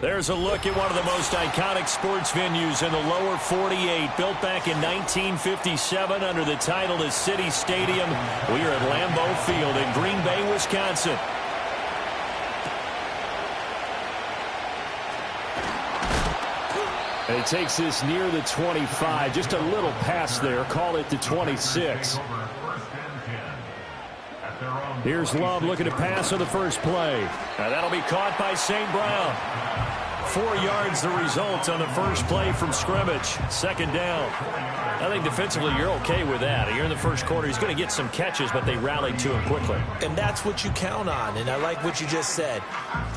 There's a look at one of the most iconic sports venues in the lower 48. Built back in 1957 under the title of City Stadium. We are at Lambeau Field in Green Bay, Wisconsin. And he takes this near the 25. Just a little pass there. Call it the 26. Here's Love looking to pass on the first play. Now that'll be caught by St. Brown. 4 yards the result on the first play from scrimmage. Second down. I think defensively you're okay with that. You're in the first quarter. He's going to get some catches, but they rallied to him quickly. And that's what you count on, and I like what you just said.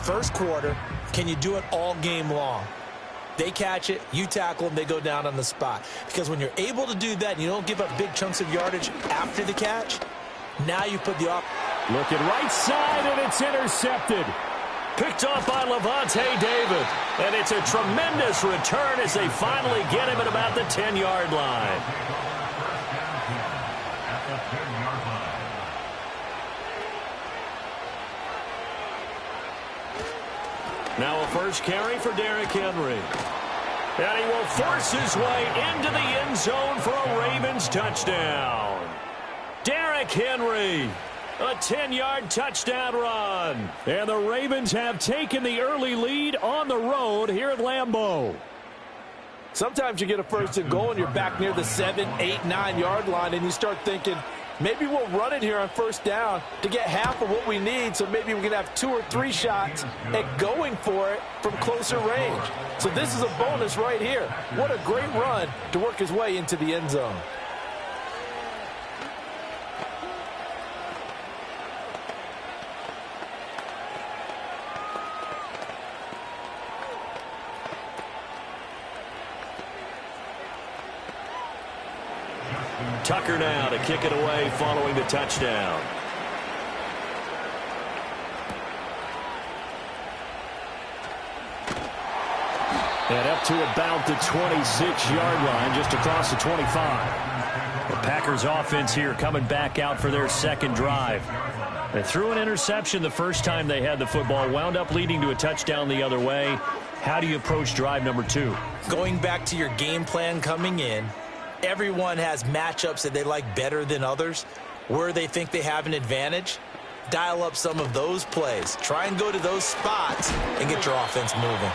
First quarter, can you do it all game long? They catch it, you tackle them, they go down on the spot. Because when you're able to do that and you don't give up big chunks of yardage after the catch, now you put the off. Looking right side, and it's intercepted. Picked off by Levante David. And it's a tremendous return as they finally get him at about the 10-yard line. Now a first carry for Derrick Henry. And he will force his way into the end zone for a Ravens touchdown. Derrick Henry, a 10-yard touchdown run. And the Ravens have taken the early lead on the road here at Lambeau. Sometimes you get a first and goal and you're back near the 7, 8, 9-yard line and you start thinking, maybe we'll run it here on first down to get half of what we need, so maybe we can have 2 or 3 shots at going for it from closer range. So this is a bonus right here. What a great run to work his way into the end zone. Tucker now to kick it away following the touchdown. And up to about the 26-yard line, just across the 25. The Packers offense here coming back out for their second drive. They threw an interception the first time they had the football, wound up leading to a touchdown the other way. How do you approach drive number 2? Going back to your game plan coming in, everyone has matchups that they like better than others, where they think they have an advantage. Dial up some of those plays. Try and go to those spots and get your offense moving.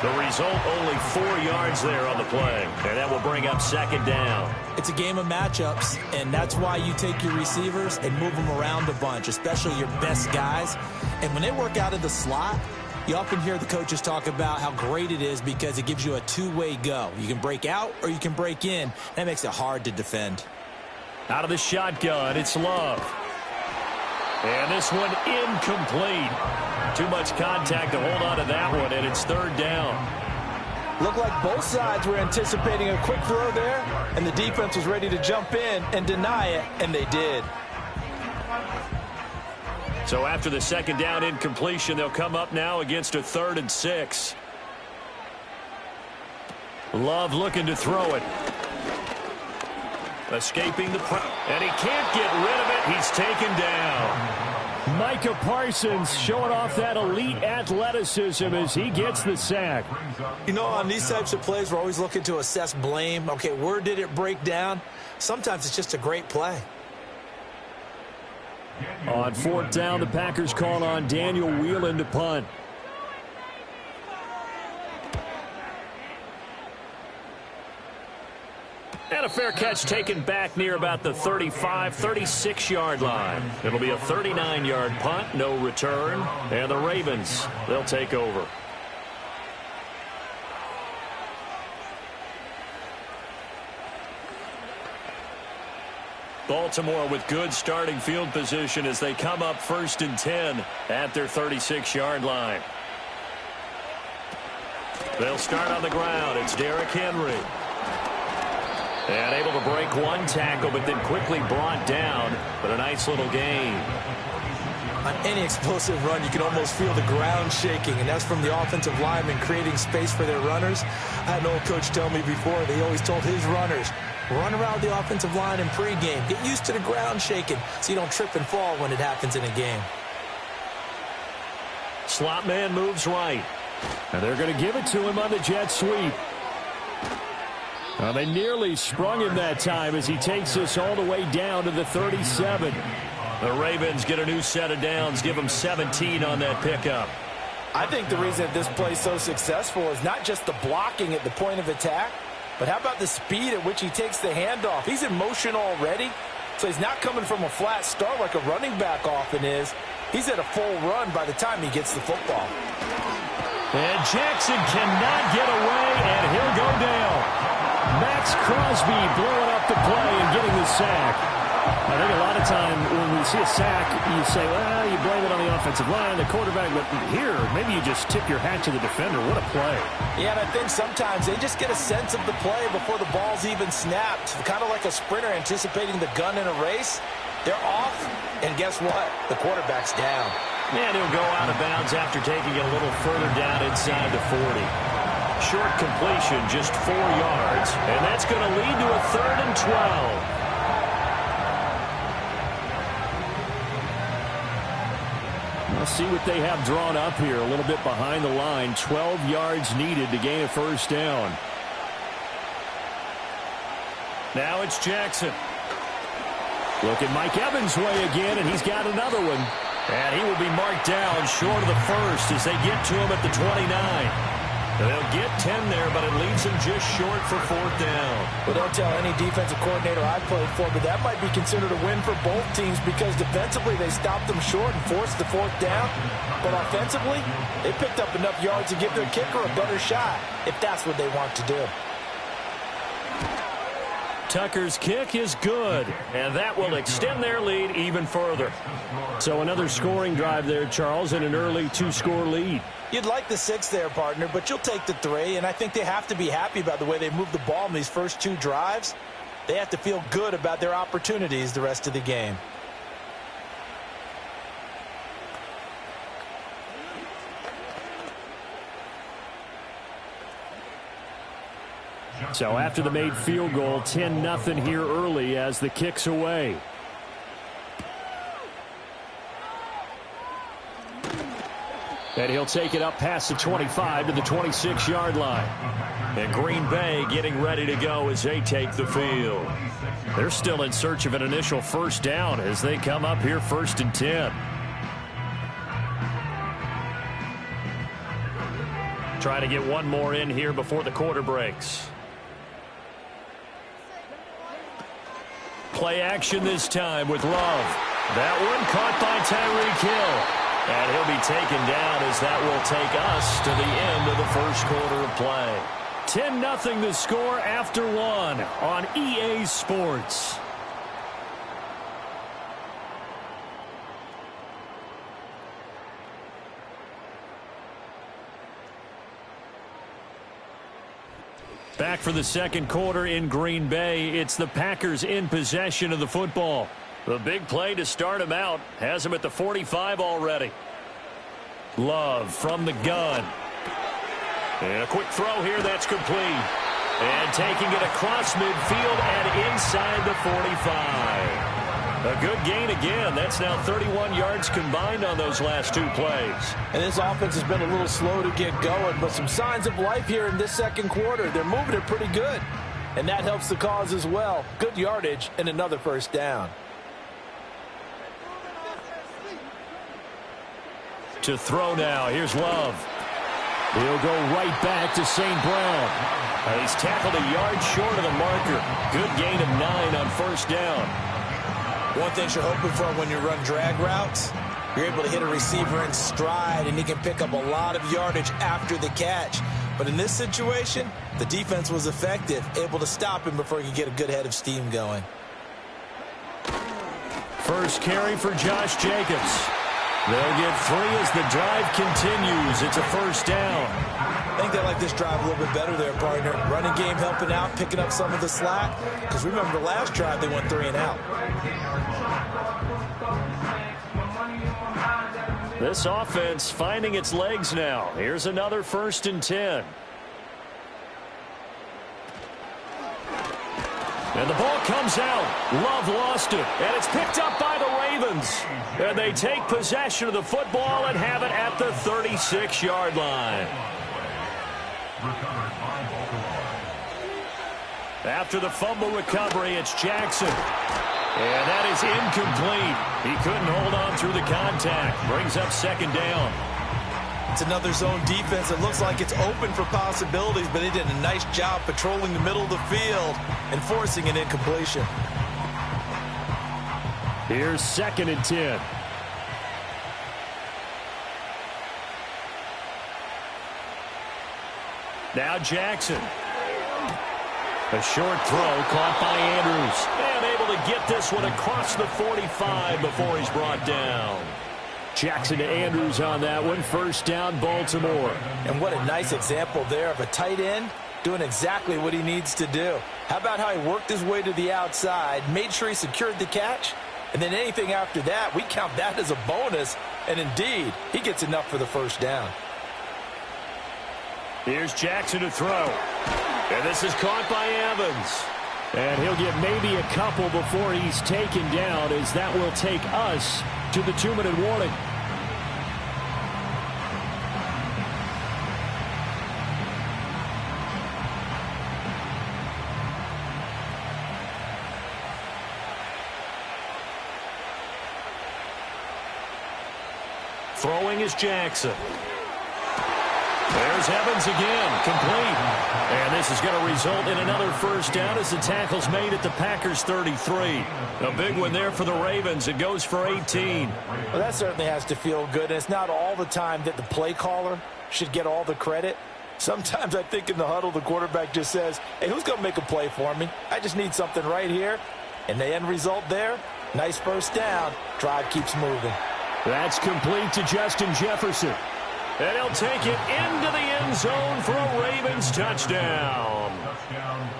The result, only 4 yards there on the play. And that will bring up second down. It's a game of matchups, and that's why you take your receivers and move them around a bunch, especially your best guys. And when they work out of the slot, you often hear the coaches talk about how great it is because it gives you a two-way go. You can break out or you can break in. That makes it hard to defend. Out of the shotgun, it's Love. And this one incomplete. Too much contact to hold on to that one, and it's third down. Looked like both sides were anticipating a quick throw there, and the defense was ready to jump in and deny it, and they did. So after the second down incompletion, they'll come up now against a 3rd and 6. Love looking to throw it. Escaping the pressure, and he can't get rid of it. He's taken down. Micah Parsons showing off that elite athleticism as he gets the sack. You know, on these types of plays, we're always looking to assess blame. Okay, where did it break down? Sometimes it's just a great play. On 4th down, the Packers call on Daniel Whelan to punt. And a fair catch taken back near about the 35, 36-yard line. It'll be a 39-yard punt, no return. And the Ravens, they'll take over. Baltimore with good starting field position as they come up 1st and 10 at their 36-yard line. They'll start on the ground. It's Derrick Henry. And able to break one tackle, but then quickly brought down. But a nice little gain. On any explosive run, you can almost feel the ground shaking, and that's from the offensive linemen creating space for their runners. I had an old coach tell me before, they always told his runners, run around the offensive line in pregame. Get used to the ground shaking so you don't trip and fall when it happens in a game. Slot man moves right. And they're going to give it to him on the jet sweep. They nearly sprung him that time as he takes this all the way down to the 37. The Ravens get a new set of downs, give them 17 on that pickup. I think the reason this play is so successful is not just the blocking at the point of attack, but how about the speed at which he takes the handoff? He's in motion already, so he's not coming from a flat start like a running back often is. He's at a full run by the time he gets the football. And Jackson cannot get away, and he'll go down. Max Crosby blowing up the play and getting the sack. I think a lot of time when we see a sack, you say, well, you blame it on the offensive line, the quarterback, but here, maybe you just tip your hat to the defender. What a play. Yeah, and I think sometimes they just get a sense of the play before the ball's even snapped. Kind of like a sprinter anticipating the gun in a race. They're off, and guess what? The quarterback's down. And he'll go out of bounds after taking it a little further down inside the 40. Short completion, just 4 yards. And that's going to lead to a 3rd and 12. Let's see what they have drawn up here. A little bit behind the line. 12 yards needed to gain a 1st down. Now it's Jackson. Look at Mike Evans' way again, and he's got another one. And he will be marked down short of the 1st as they get to him at the 29. They'll get 10 there, but it leaves them just short for 4th down. Well, don't tell any defensive coordinator I played for, but that might be considered a win for both teams because defensively they stopped them short and forced the 4th down. But offensively, they picked up enough yards to give their kicker a better shot if that's what they want to do. Tucker's kick is good, and that will extend their lead even further. So another scoring drive there, Charles, and an early 2-score lead. You'd like the 6 there, partner, but you'll take the 3, and I think they have to be happy about the way they moved the ball in these first 2 drives. They have to feel good about their opportunities the rest of the game. So after the made field goal, 10-0 here early as the kick's away. And he'll take it up past the 25 to the 26-yard line. And Green Bay getting ready to go as they take the field. They're still in search of an initial first down as they come up here 1st and 10. Trying to get one more in here before the quarter breaks. Play action this time with Love. That one caught by Tyreek Hill. And he'll be taken down as that will take us to the end of the first quarter of play. 10-0 the score after one on EA Sports. Back for the second quarter in Green Bay. It's the Packers in possession of the football. The big play to start him out has him at the 45 already. Love from the gun. And a quick throw here that's complete. And taking it across midfield and inside the 45. A good gain again. That's now 31 yards combined on those last two plays. And this offense has been a little slow to get going, but some signs of life here in this second quarter. They're moving it pretty good. And that helps the cause as well. Good yardage and another first down. To throw now. Here's Love. He'll go right back to St. Brown. He's tackled a yard short of the marker. Good gain of 9 on first down. One thing you're hoping for when you run drag routes, you're able to hit a receiver in stride, and he can pick up a lot of yardage after the catch. But in this situation, the defense was effective, able to stop him before he could get a good head of steam going. First carry for Josh Jacobs. They'll get 3 as the drive continues. It's a first down. I think they like this drive a little bit better there, partner. Running game helping out, picking up some of the slack. Because remember, the last drive they went 3 and out. This offense finding its legs now. Here's another 1st and 10. And the ball comes out. Love lost it. And it's picked up by the Ravens. And they take possession of the football and have it at the 36-yard line. After the fumble recovery, it's Jackson. And that is incomplete. He couldn't hold on through the contact. Brings up second down. It's another zone defense. It looks like it's open for possibilities, but they did a nice job patrolling the middle of the field and forcing an incompletion. Here's 2nd and 10. Now Jackson. A short throw caught by Andrews. And able to get this one across the 45 before he's brought down. Jackson to Andrews on that one. First down, Baltimore. And what a nice example there of a tight end doing exactly what he needs to do. How about how he worked his way to the outside, made sure he secured the catch, and then anything after that, we count that as a bonus. And indeed, he gets enough for the first down. Here's Jackson to throw. And this is caught by Evans. And he'll get maybe a couple before he's taken down, as that will take us to the 2-minute warning. Throwing is Jackson. There's Evans again, complete. And this is going to result in another first down as the tackle's made at the Packers' 33. A big one there for the Ravens. It goes for 18. Well, that certainly has to feel good. And it's not all the time that the play caller should get all the credit. Sometimes I think in the huddle, the quarterback just says, hey, who's going to make a play for me? I just need something right here. And the end result there, nice first down. Drive keeps moving. That's complete to Justin Jefferson. And he'll take it into the end zone for a Ravens touchdown.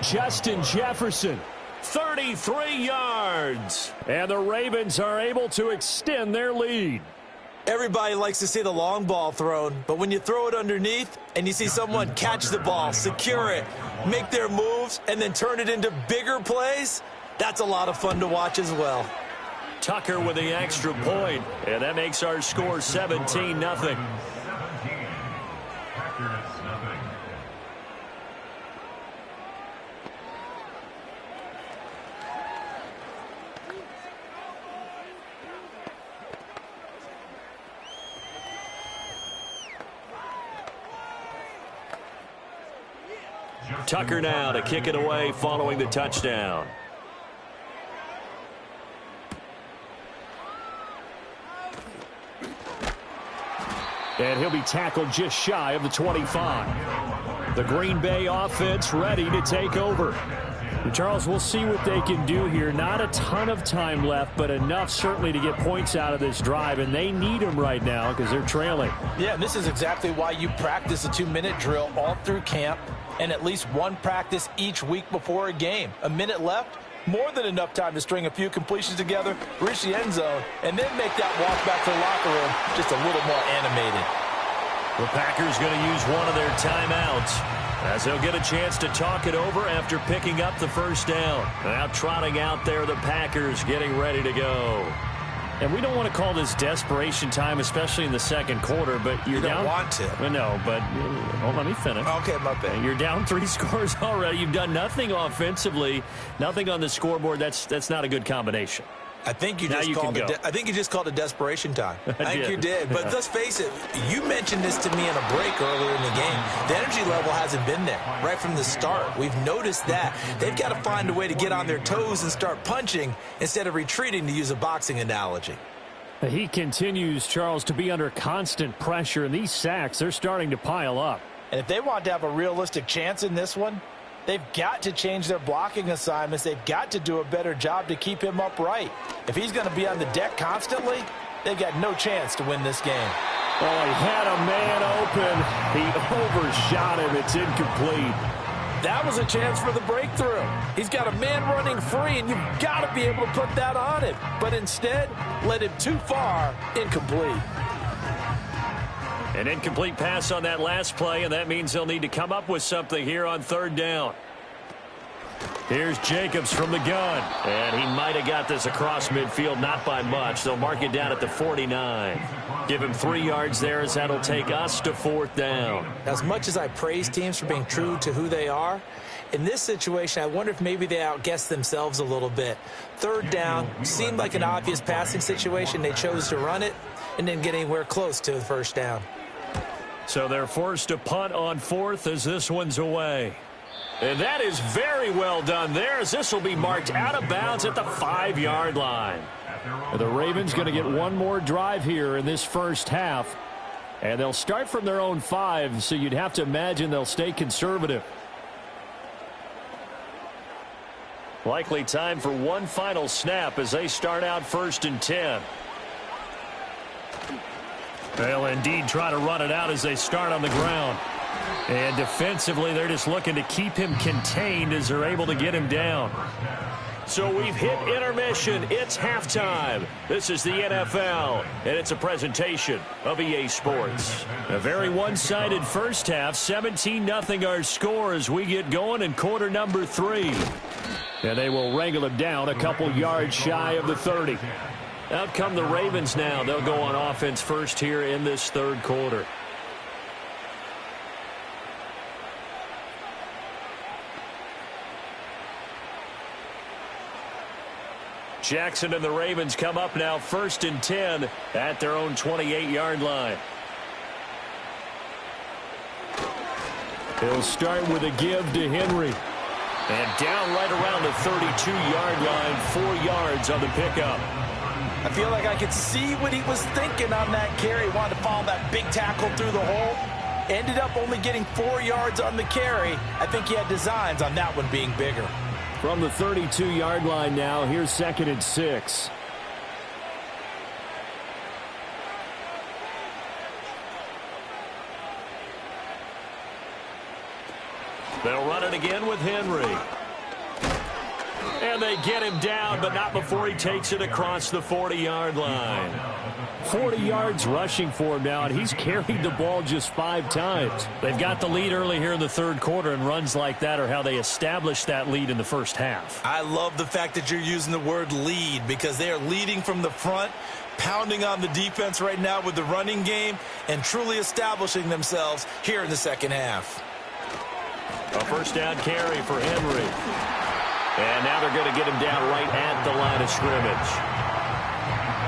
Justin Jefferson, 33 yards. And the Ravens are able to extend their lead. Everybody likes to see the long ball thrown, but when you throw it underneath and you see someone catch the ball, secure it, make their move, moves and then turn it into bigger plays, that's a lot of fun to watch as well. Tucker with the extra point, and that makes our score 17-0. Tucker now to kick it away following the touchdown. And he'll be tackled just shy of the 25. The Green Bay offense ready to take over. Charles, we'll see what they can do here. Not a ton of time left, but enough certainly to get points out of this drive, and they need them right now because they're trailing. Yeah, and this is exactly why you practice a 2-minute drill all through camp and at least one practice each week before a game. A minute left, more than enough time to string a few completions together, reach the end zone, and then make that walk back to the locker room just a little more animated. The Packers going to use one of their timeouts as they'll get a chance to talk it over after picking up the first down. Now trotting out there, the Packers getting ready to go. And we don't want to call this desperation time, especially in the second quarter, but you're down. You don't want to. No, but let me finish. Okay, my bad. You're down 3 scores already. You've done nothing offensively, nothing on the scoreboard. That's not a good combination. I think you just called it desperation time. I think you did. But let's face it, you mentioned this to me in a break earlier in the game. The energy level hasn't been there right from the start. We've noticed that. They've got to find a way to get on their toes and start punching instead of retreating, to use a boxing analogy. He continues, Charles, to be under constant pressure, and these sacks, they're starting to pile up. And if they want to have a realistic chance in this one, they've got to change their blocking assignments. They've got to do a better job to keep him upright. If he's going to be on the deck constantly, they've got no chance to win this game. Oh, he had a man open. He overshot him. It's incomplete. That was a chance for the breakthrough. He's got a man running free, and you've got to be able to put that on him. But instead, led him too far, incomplete. An incomplete pass on that last play, and that means they'll need to come up with something here on third down. Here's Jacobs from the gun, and he might have got this across midfield, not by much. They'll mark it down at the 49. Give him 3 yards there, as that'll take us to fourth down. As much as I praise teams for being true to who they are, in this situation, I wonder if maybe they outguessed themselves a little bit. Third down seemed like an obvious passing situation. They chose to run it and didn't get anywhere close to the first down. So they're forced to punt on fourth as this one's away. And that is very well done there, as this will be marked out of bounds at the 5-yard line. The Ravens going to get one more drive here in this first half. And they'll start from their own 5, so you'd have to imagine they'll stay conservative. Likely time for one final snap as they start out 1st and 10. They'll indeed try to run it out as they start on the ground. And defensively, they're just looking to keep him contained as they're able to get him down. So we've hit intermission. It's halftime. This is the NFL, and it's a presentation of EA Sports. A very one-sided first half, 17-0 our score as we get going in quarter number 3. And they will wrangle him down a couple yards shy of the 30. Out come the Ravens now. They'll go on offense first here in this third quarter. Jackson and the Ravens come up now 1st and 10 at their own 28-yard line. He'll start with a give to Henry. And down right around the 32-yard line, 4 yards on the pickup. I feel like I could see what he was thinking on that carry. He wanted to follow that big tackle through the hole. Ended up only getting 4 yards on the carry. I think he had designs on that one being bigger. From the 32-yard line now, here's 2nd and 6. They'll run it again with Henry. And they get him down, but not before he takes it across the 40-yard line. 40 yards rushing for him now, and he's carried the ball just 5 times. They've got the lead early here in the third quarter, and runs like that are how they established that lead in the first half. I love the fact that you're using the word lead, because they are leading from the front, pounding on the defense right now with the running game, and truly establishing themselves here in the second half. A first down carry for Henry. And now they're going to get him down right at the line of scrimmage.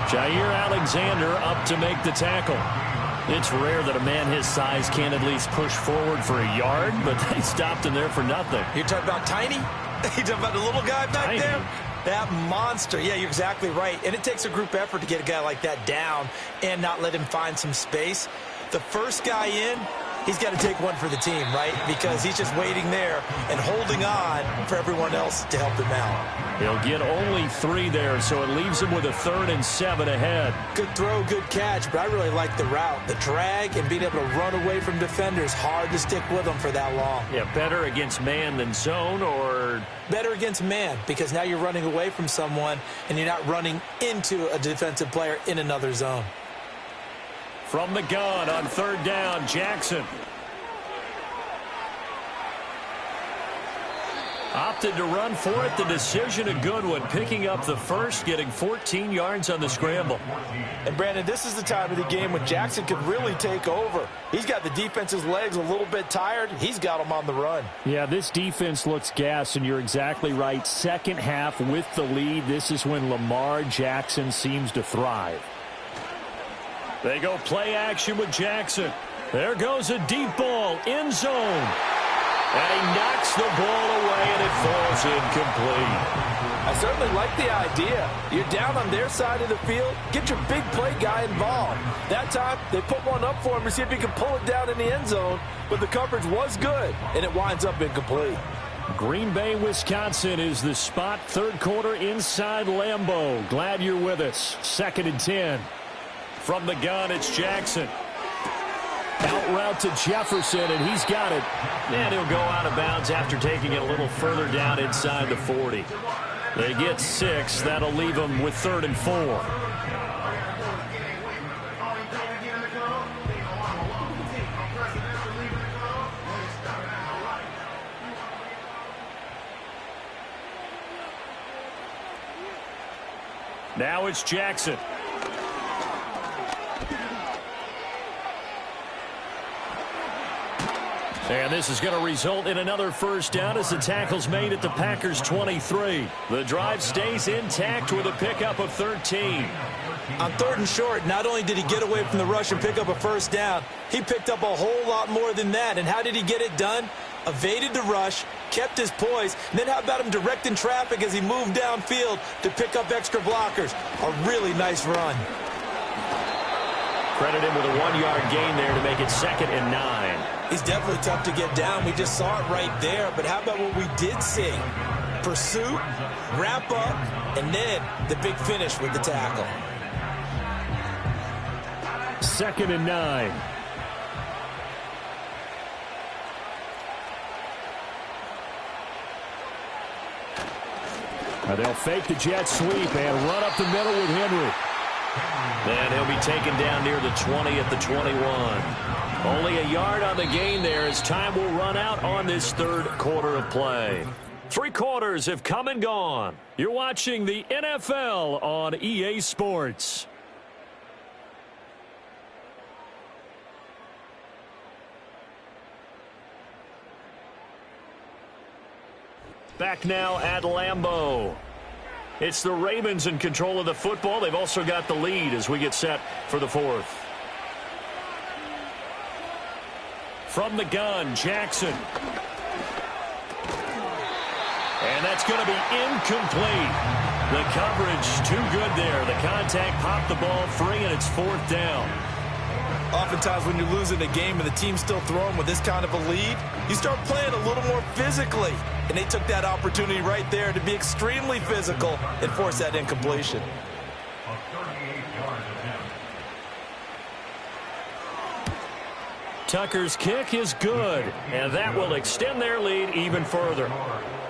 Jair Alexander up to make the tackle. It's rare that a man his size can at least push forward for a yard, but they stopped him there for nothing. You're talking about tiny? You're talking about the little guy back Tiny. there? That monster. Yeah, you're exactly right. And it takes a group effort to get a guy like that down and not let him find some space. The first guy in, he's got to take one for the team, right? Because he's just waiting there and holding on for everyone else to help him out. He'll get only 3 there, so it leaves him with a 3rd and 7 ahead. Good throw, good catch, but I really like the route. The drag and being able to run away from defenders, hard to stick with them for that long. Yeah, better against man than zone, or better against man, because now you're running away from someone and you're not running into a defensive player in another zone. from the gun on 3rd down, Jackson. Opted to run for it. The decision a good one. Picking up the first, getting 14 yards on the scramble. And, Brandon, this is the time of the game when Jackson could really take over. He's got the defense's legs a little bit tired. He's got them on the run. Yeah, this defense looks gassed, and you're exactly right. Second half with the lead, this is when Lamar Jackson seems to thrive. They go play action with Jackson. There goes a deep ball, end zone. And he knocks the ball away, and it falls incomplete. I certainly like the idea. You're down on their side of the field. Get your big play guy involved. That time, they put one up for him to see if he can pull it down in the end zone. But the coverage was good, and it winds up incomplete. Green Bay, Wisconsin is the spot. Third quarter inside Lambeau. Glad you're with us. 2nd and 10. From the gun, it's Jackson. Out route to Jefferson, and he's got it. And he'll go out of bounds after taking it a little further down inside the 40. They get 6. That'll leave them with 3rd and 4. Now it's Jackson. And this is going to result in another first down as the tackle's made at the Packers' 23. The drive stays intact with a pickup of 13. On 3rd and short, not only did he get away from the rush and pick up a first down, he picked up a whole lot more than that. And how did he get it done? Evaded the rush, kept his poise, and then how about him directing traffic as he moved downfield to pick up extra blockers? A really nice run. Credit him with a 1-yard gain there to make it 2nd and 9. He's definitely tough to get down. We just saw it right there. But how about what we did see? Pursuit, wrap up, and then the big finish with the tackle. 2nd and 9. They'll fake the jet sweep and run up the middle with Henry. And he'll be taken down near the 20 at the 21. Only a yard on the gain there as time will run out on this third quarter of play. 3 quarters have come and gone. You're watching the NFL on EA Sports. Back now at Lambeau. It's the Ravens in control of the football. They've also got the lead as we get set for the 4th. From the gun, Jackson. And that's going to be incomplete. The coverage too good there. The contact popped the ball free, and it's 4th down. Oftentimes when you're losing a game and the team's still throwing with this kind of a lead, you start playing a little more physically. And they took that opportunity right there to be extremely physical and force that incompletion. Tucker's kick is good, and that will extend their lead even further.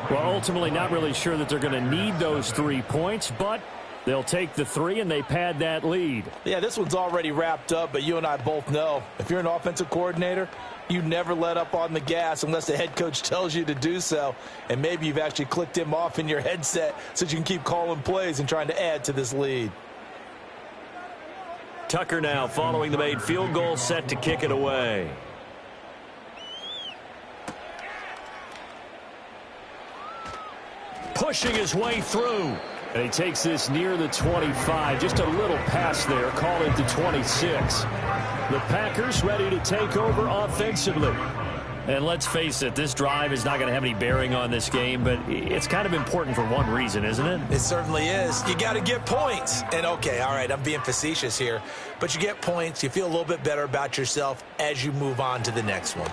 Well, ultimately not really sure that they're going to need those 3 points, but they'll take the 3 and they pad that lead. Yeah, this one's already wrapped up, but you and I both know if you're an offensive coordinator, you never let up on the gas unless the head coach tells you to do so. And maybe you've actually clicked him off in your headset so you can keep calling plays and trying to add to this lead. Tucker now following the made field goal, set to kick it away. Pushing his way through. And he takes this near the 25. Just a little pass there. Call it the 26. The Packers ready to take over offensively. And let's face it, this drive is not going to have any bearing on this game, but it's kind of important for one reason, isn't it? It certainly is. You got to get points. And, okay, all right, I'm being facetious here. But you get points. You feel a little bit better about yourself as you move on to the next one.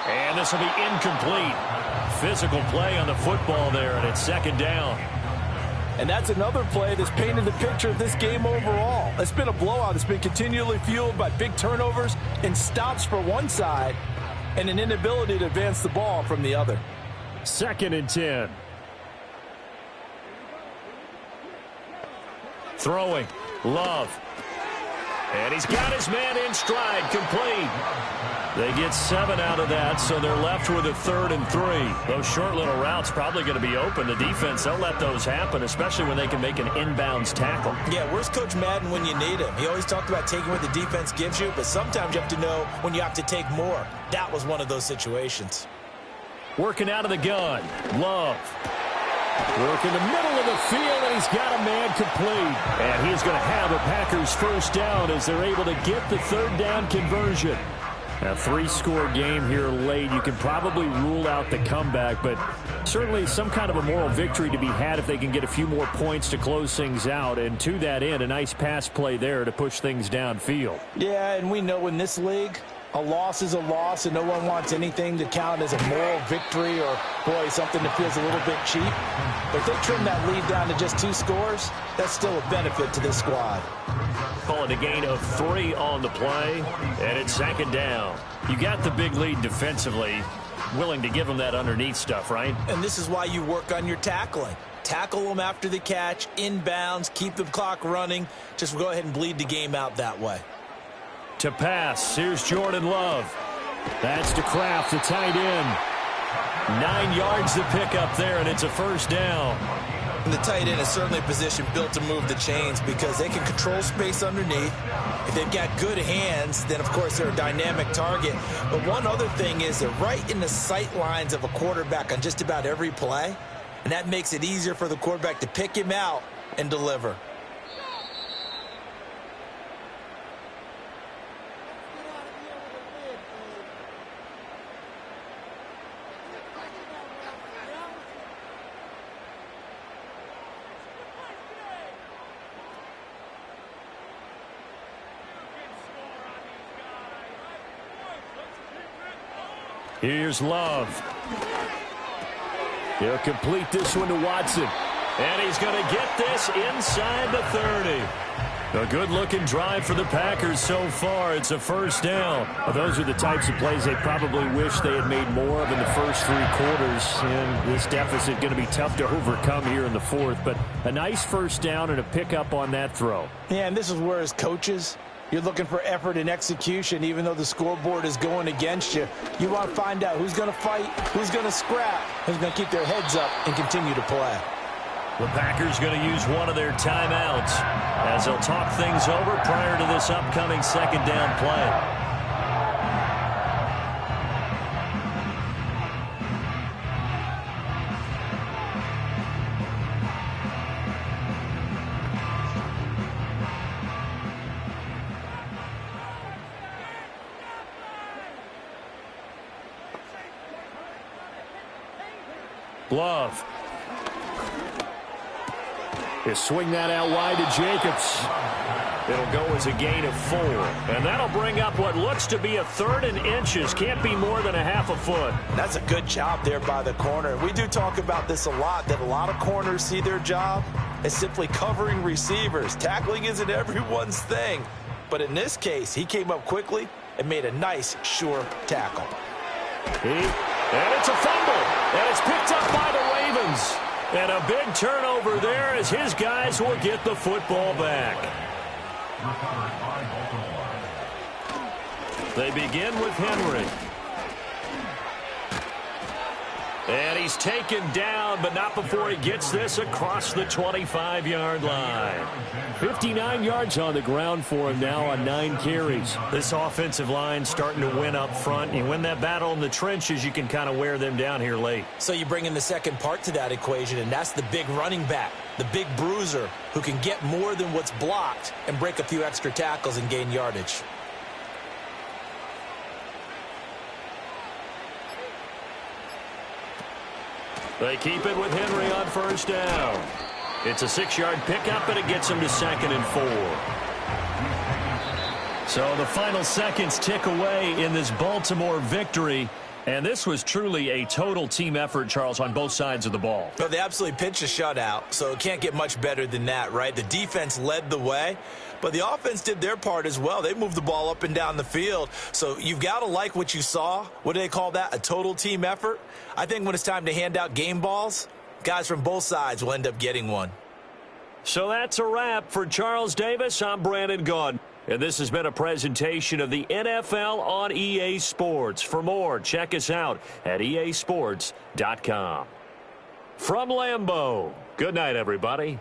And this will be incomplete. Physical play on the football there, and it's second down. And that's another play that's painted the picture of this game overall. It's been a blowout. It's been continually fueled by big turnovers and stops for one side and an inability to advance the ball from the other. 2nd and 10. Throwing. Love. And he's got his man in stride, complete. They get 7 out of that, so they're left with a 3rd and 3. Those short little routes probably going to be open. The defense, they'll let those happen, especially when they can make an inbounds tackle. Yeah, where's Coach Madden when you need him? He always talked about taking what the defense gives you, but sometimes you have to know when you have to take more. That was one of those situations. Working out of the gun. Love. Work in the middle of the field, and he's got a man complete. And he's going to have a Packers first down as they're able to get the 3rd down conversion. A 3-score game here late. You can probably rule out the comeback, but certainly some kind of a moral victory to be had if they can get a few more points to close things out. And to that end, a nice pass play there to push things downfield. Yeah, and we know in this league, a loss is a loss, and no one wants anything to count as a moral victory or, boy, something that feels a little bit cheap. But if they trim that lead down to just 2 scores, that's still a benefit to this squad. Call it a gain of 3 on the play, and it's 2nd down. You got the big lead defensively, willing to give them that underneath stuff, right? And this is why you work on your tackling. Tackle them after the catch, inbounds, keep the clock running. Just go ahead and bleed the game out that way. To pass, here's Jordan Love. That's to Kraft, the tight end. 9 yards to pick up there, and it's a first down. And the tight end is certainly a position built to move the chains because they can control space underneath. If they've got good hands, then, of course, they're a dynamic target. But one other thing is they're right in the sight lines of a quarterback on just about every play, and that makes it easier for the quarterback to pick him out and deliver. Here's Love. He'll complete this one to Watson. And he's going to get this inside the 30. A good-looking drive for the Packers so far. It's a first down. Well, those are the types of plays they probably wish they had made more of in the first 3 quarters. And this deficit going to be tough to overcome here in the 4th. But a nice first down and a pickup on that throw. Yeah, and this is where as coaches, you're looking for effort and execution, even though the scoreboard is going against you. You want to find out who's going to fight, who's going to scrap, who's going to keep their heads up and continue to play. The Packers going to use one of their timeouts as they'll talk things over prior to this upcoming 2nd down play. Love. He'll swing that out wide to Jacobs. It'll go as a gain of 4. And that'll bring up what looks to be a 3rd and inches. Can't be more than a half a foot. That's a good job there by the corner. We do talk about this a lot, that a lot of corners see their job as simply covering receivers. Tackling isn't everyone's thing. But in this case, he came up quickly and made a nice, sure tackle. And it's a fumble, and it's picked up by the Ravens. And a big turnover there as his guys will get the football back. They begin with Henry. And he's taken down, but not before he gets this across the 25-yard line. 59 yards on the ground for him now on 9 carries. This offensive line starting to win up front. You win that battle in the trenches, you can kind of wear them down here late. So you bring in the second part to that equation, and that's the big running back, the big bruiser, who can get more than what's blocked and break a few extra tackles and gain yardage. They keep it with Henry on first down. It's a 6-yard pickup, and it gets him to 2nd and 4. So the final seconds tick away in this Baltimore victory. And this was truly a total team effort, Charles, on both sides of the ball. No, they absolutely pitched a shutout, so it can't get much better than that, right? The defense led the way, but the offense did their part as well. They moved the ball up and down the field, so you've got to like what you saw. What do they call that? A total team effort? I think when it's time to hand out game balls, guys from both sides will end up getting one. So that's a wrap for Charles Davis. I'm Brandon Gaudin. And this has been a presentation of the NFL on EA Sports. For more, check us out at easports.com. From Lambeau, good night, everybody.